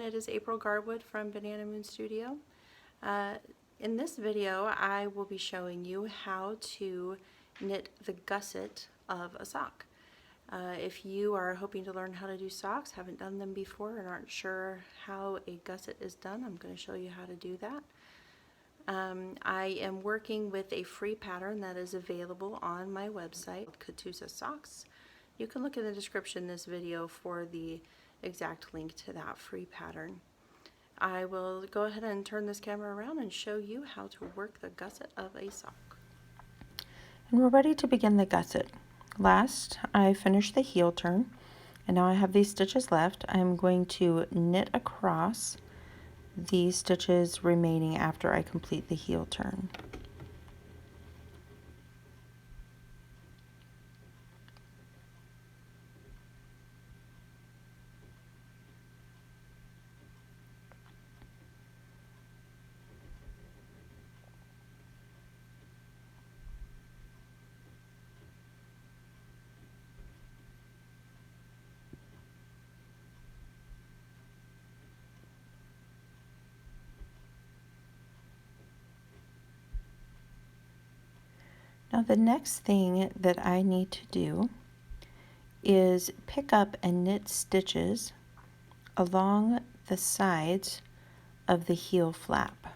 It is April Garwood from Banana Moon Studio. In this video, I will be showing you how to knit the gusset of a sock. If you are hoping to learn how to do socks, haven't done them before, and aren't sure how a gusset is done, I'm going to show you how to do that. I am working with a free pattern that is available on my website, Catoosa Socks. You can look in the description of this video for the exact link to that free pattern. I will go ahead and turn this camera around and show you how to work the gusset of a sock. And we're ready to begin the gusset. Last, I finished the heel turn, and now I have these stitches left. I'm going to knit across these stitches remaining after I complete the heel turn. Now the next thing that I need to do is pick up and knit stitches along the sides of the heel flap.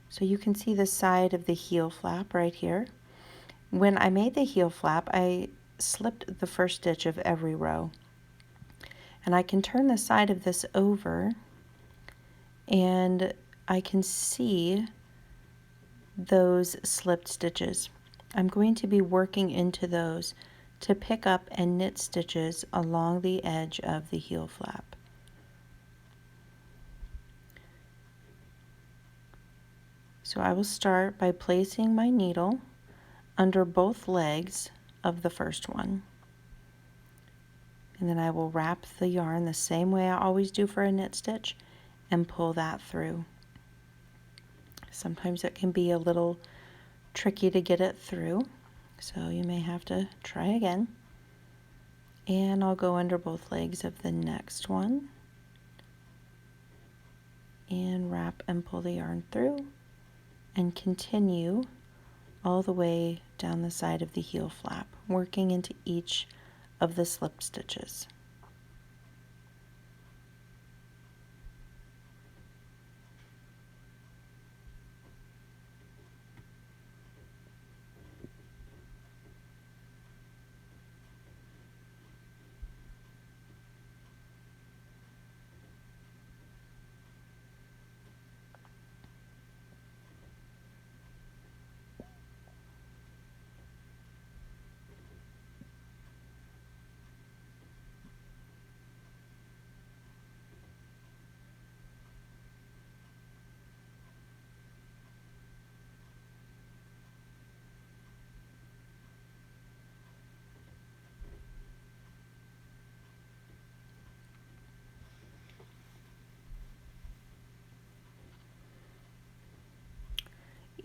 So you can see the side of the heel flap right here. When I made the heel flap, I slipped the first stitch of every row. And I can turn the side of this over and I can see those slipped stitches. I'm going to be working into those to pick up and knit stitches along the edge of the heel flap. So I will start by placing my needle under both legs of the first one. And then I will wrap the yarn the same way I always do for a knit stitch and pull that through. Sometimes it can be a little tricky to get it through, so you may have to try again. And I'll go under both legs of the next one and wrap and pull the yarn through and continue all the way down the side of the heel flap, working into each of the slip stitches.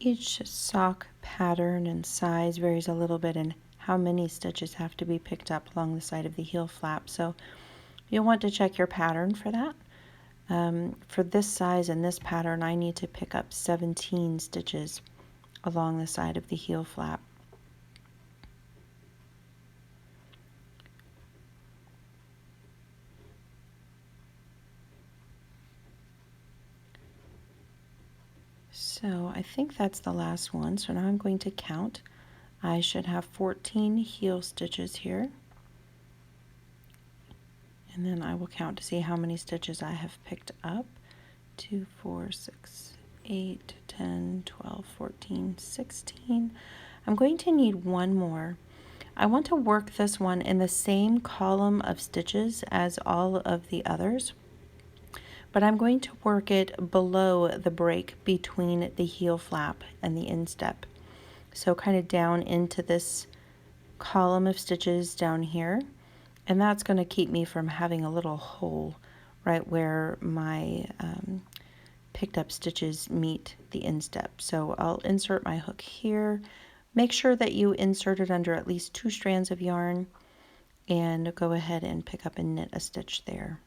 Each sock pattern and size varies a little bit in how many stitches have to be picked up along the side of the heel flap, so you'll want to check your pattern for that. For this size and this pattern, I need to pick up 17 stitches along the side of the heel flap. So I think that's the last one, so now I'm going to count. I should have 14 heel stitches here. And then I will count to see how many stitches I have picked up. 2, 4, 6, 8, 10, 12, 14, 16. I'm going to need one more. I want to work this one in the same column of stitches as all of the others, but I'm going to work it below the break between the heel flap and the instep. So kind of down into this column of stitches down here, and that's going to keep me from having a little hole right where my picked up stitches meet the instep. So I'll insert my hook here, Make sure that you insert it under at least 2 strands of yarn and go ahead and pick up and knit a stitch there.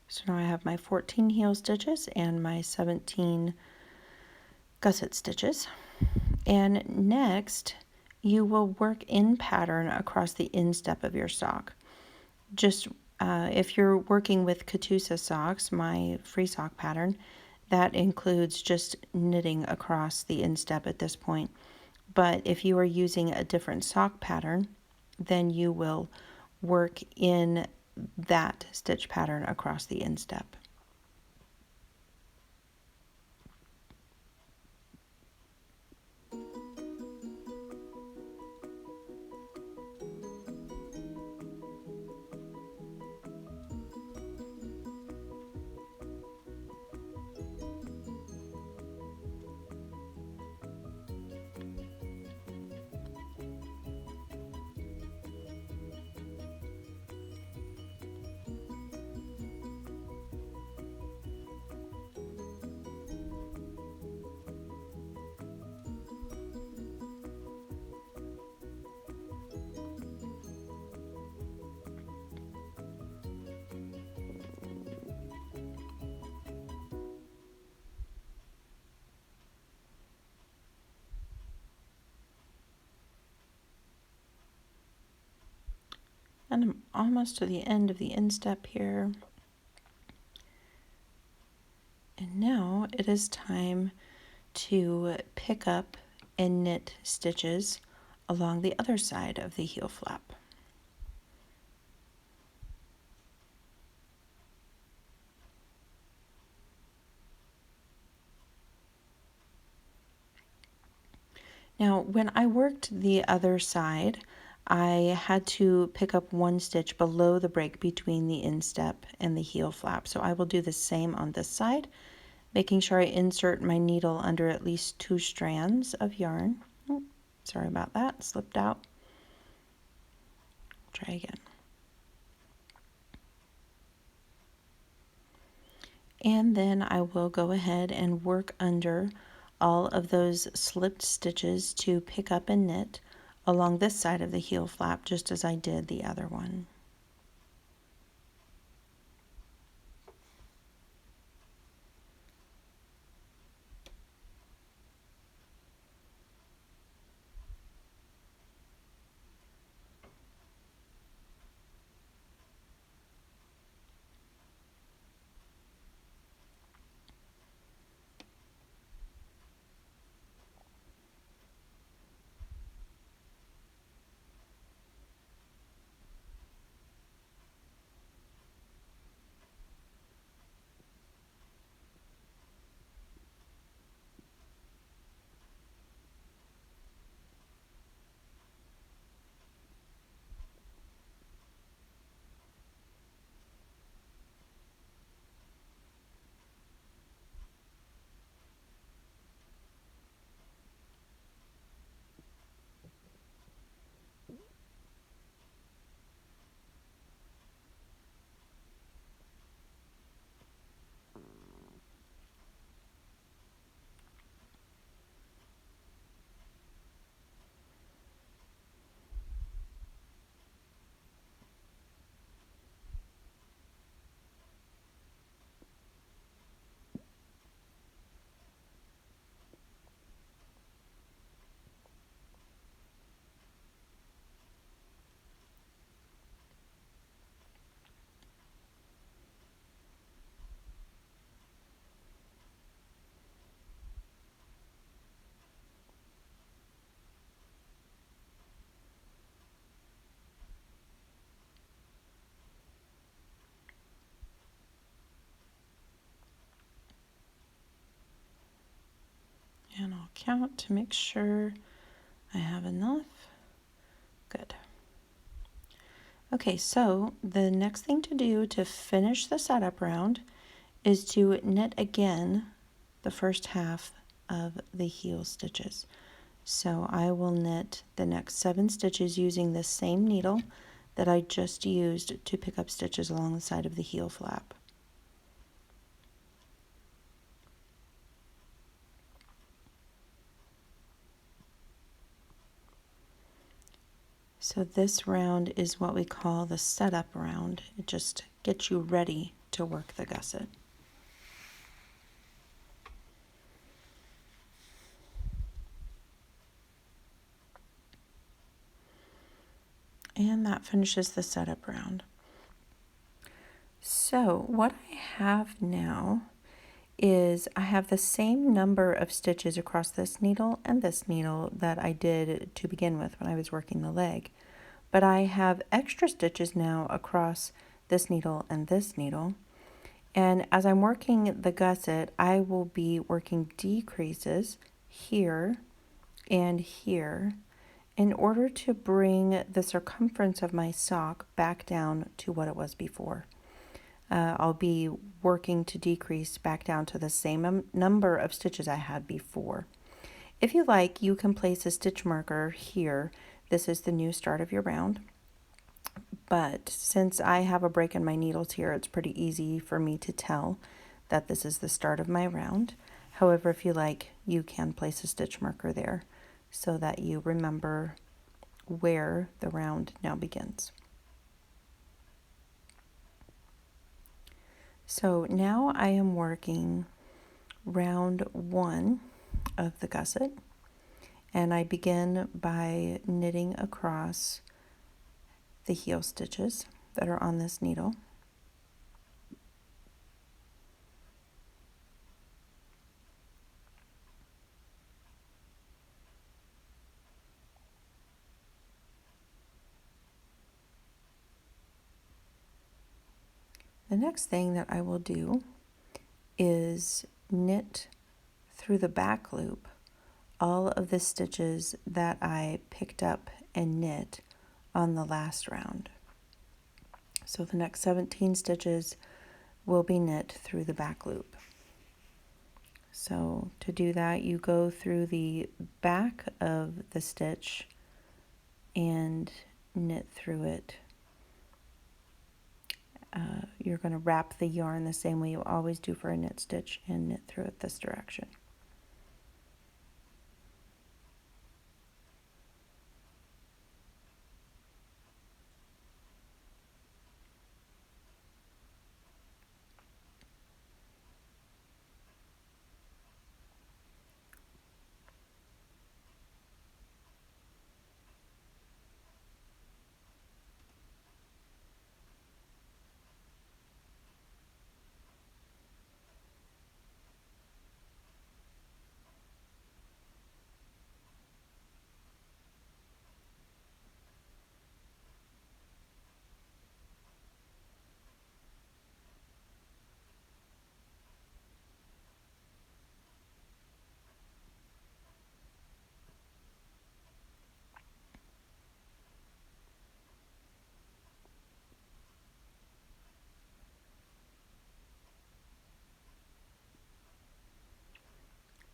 So now I have my 14 heel stitches and my 17 gusset stitches. And next, you will work in pattern across the instep of your sock. Just if you're working with Catoosa Socks, my free sock pattern, that includes just knitting across the instep at this point. But if you are using a different sock pattern, then you will work in that stitch pattern across the instep. And I'm almost to the end of the instep here. And now it is time to pick up and knit stitches along the other side of the heel flap. Now, when I worked the other side, I had to pick up 1 stitch below the break between the instep and the heel flap. So I will do the same on this side, making sure I insert my needle under at least 2 strands of yarn. Oh, sorry about that, slipped out. Try again. And then I will go ahead and work under all of those slipped stitches to pick up and knit along this side of the heel flap, just as I did the other one. And I'll count to make sure I have enough. Good. Okay, so the next thing to do to finish the setup round is to knit again the first half of the heel stitches. So I will knit the next 7 stitches using the same needle that I just used to pick up stitches along the side of the heel flap. So this round is what we call the setup round. It just gets you ready to work the gusset. And that finishes the setup round. So what I have now is I have the same number of stitches across this needle and this needle that I did to begin with when I was working the leg. But I have extra stitches now across this needle and this needle. And as I'm working the gusset, I will be working decreases here and here in order to bring the circumference of my sock back down to what it was before. I'll be working to decrease back down to the same number of stitches I had before. If you like, you can place a stitch marker here. This is the new start of your round. But since I have a break in my needles here, it's pretty easy for me to tell that this is the start of my round. However, if you like, you can place a stitch marker there so that you remember where the round now begins. So now I am working round 1 of the gusset, and I begin by knitting across the heel stitches that are on this needle. The next thing that I will do is knit through the back loop all of the stitches that I picked up and knit on the last round. So the next 17 stitches will be knit through the back loop. So to do that, you go through the back of the stitch and knit through it. You're going to wrap the yarn the same way you always do for a knit stitch and knit through it this direction.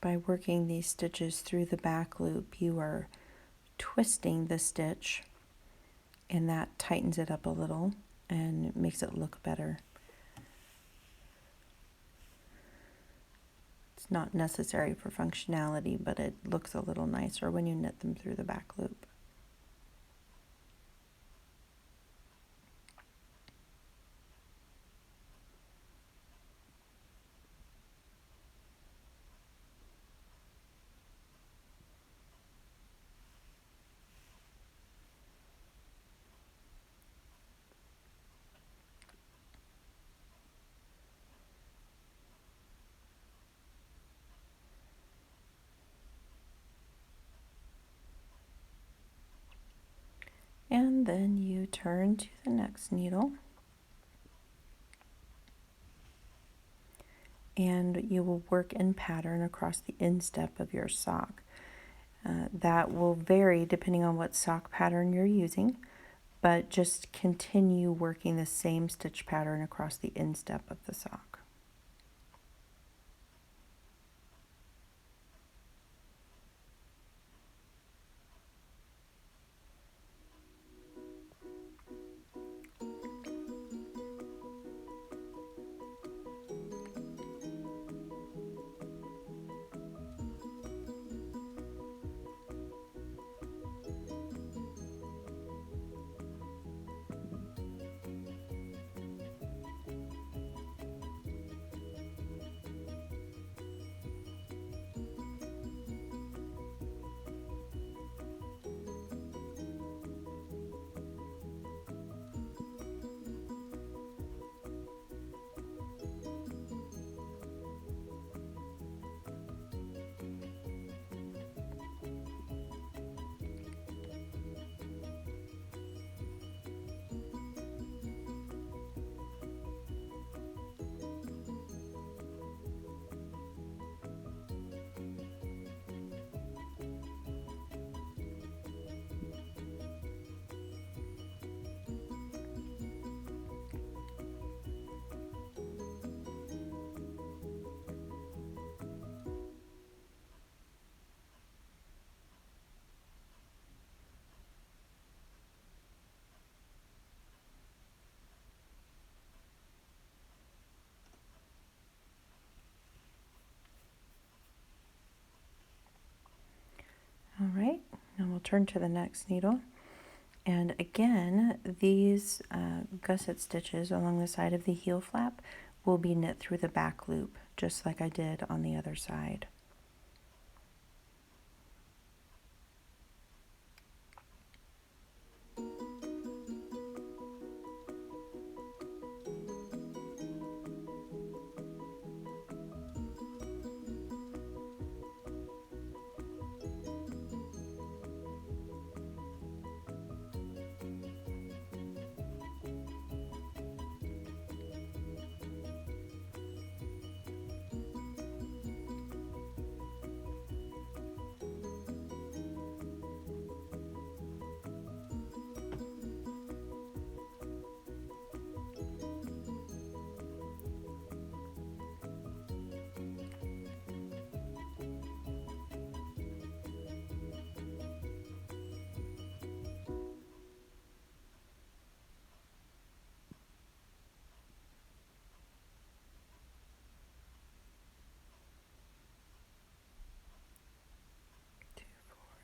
By working these stitches through the back loop, you are twisting the stitch, and that tightens it up a little and makes it look better. It's not necessary for functionality, but it looks a little nicer when you knit them through the back loop. And then you turn to the next needle and you will work in pattern across the instep of your sock. That will vary depending on what sock pattern you're using, but just continue working the same stitch pattern across the instep of the sock. turn to the next needle. And again, these gusset stitches along the side of the heel flap will be knit through the back loop, just like I did on the other side.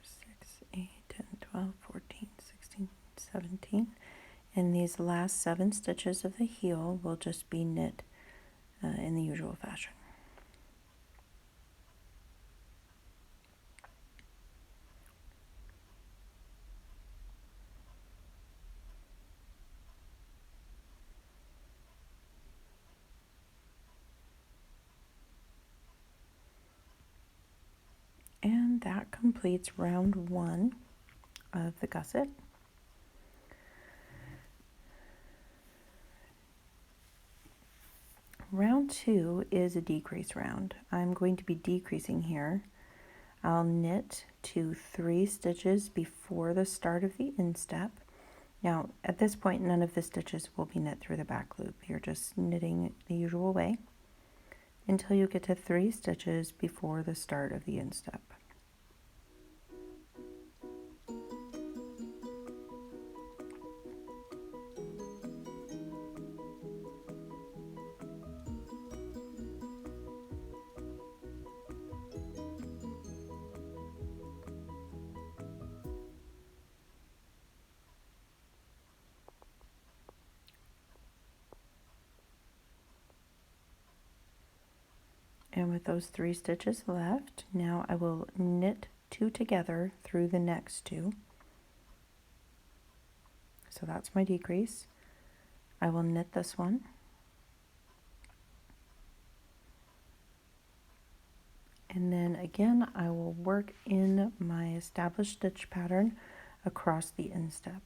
Six, 8, 10, 12, 14, 16, 17. And these last 7 stitches of the heel will just be knit in the usual fashion. And that completes round 1 of the gusset. Round 2 is a decrease round. I'm going to be decreasing here. I'll knit to 3 stitches before the start of the instep. Now, at this point, none of the stitches will be knit through the back loop. You're just knitting the usual way until you get to 3 stitches before the start of the instep. And with those 3 stitches left, now I will knit 2 together through the next 2. So that's my decrease. I will knit this one. And then again, I will work in my established stitch pattern across the instep.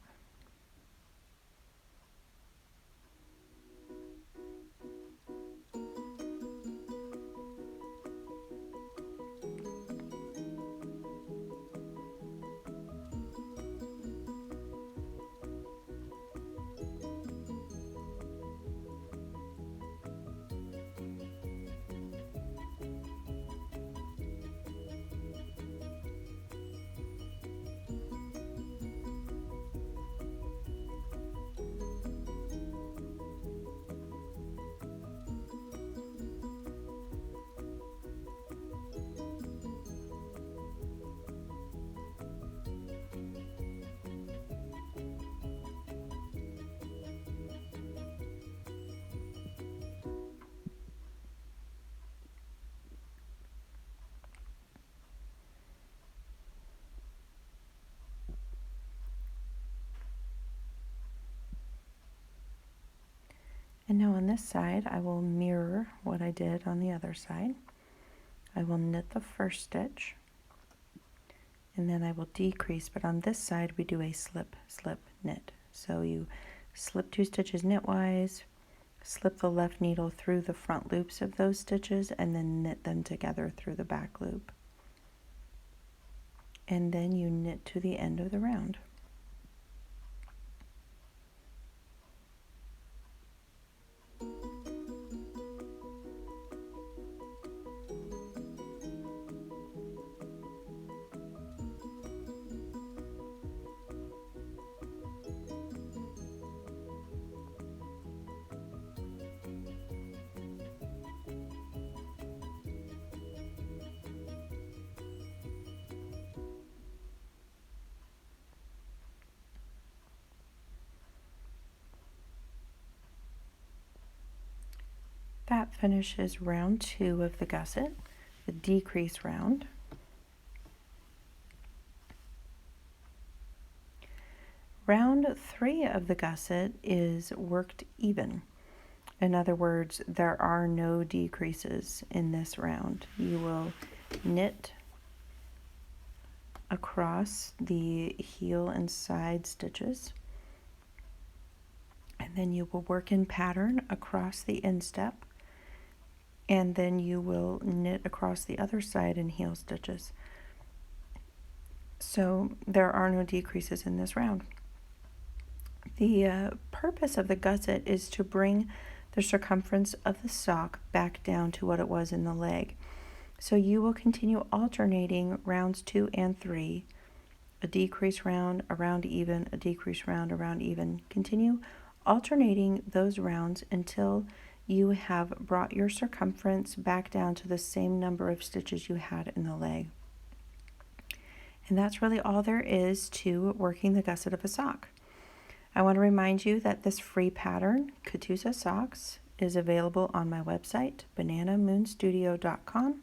And now on this side, I will mirror what I did on the other side. I will knit the first stitch, and then I will decrease, but on this side we do a slip, slip, knit. So you slip 2 stitches knitwise, slip the left needle through the front loops of those stitches, and then knit them together through the back loop. And then you knit to the end of the round. that finishes round 2 of the gusset, the decrease round. Round 3 of the gusset is worked even. In other words, there are no decreases in this round. You will knit across the heel and side stitches, and then you will work in pattern across the instep, and then you will knit across the other side in heel stitches. So there are no decreases in this round. The purpose of the gusset is to bring the circumference of the sock back down to what it was in the leg. So you will continue alternating rounds 2 and 3, a decrease round, a round even, a decrease round, a round even. Continue alternating those rounds until you have brought your circumference back down to the same number of stitches you had in the leg. And that's really all there is to working the gusset of a sock. I want to remind you that this free pattern, Catoosa Socks, is available on my website, bananamoonstudio.com.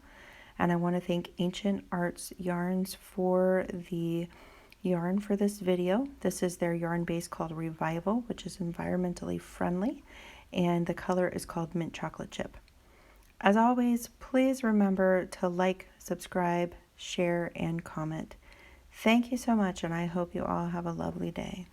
And I want to thank Ancient Arts Yarns for the yarn for this video. This is their yarn base called Revival, which is environmentally friendly, and the color is called Mint Chocolate Chip. As always, please remember to like, subscribe, share, and comment. Thank you so much, and I hope you all have a lovely day.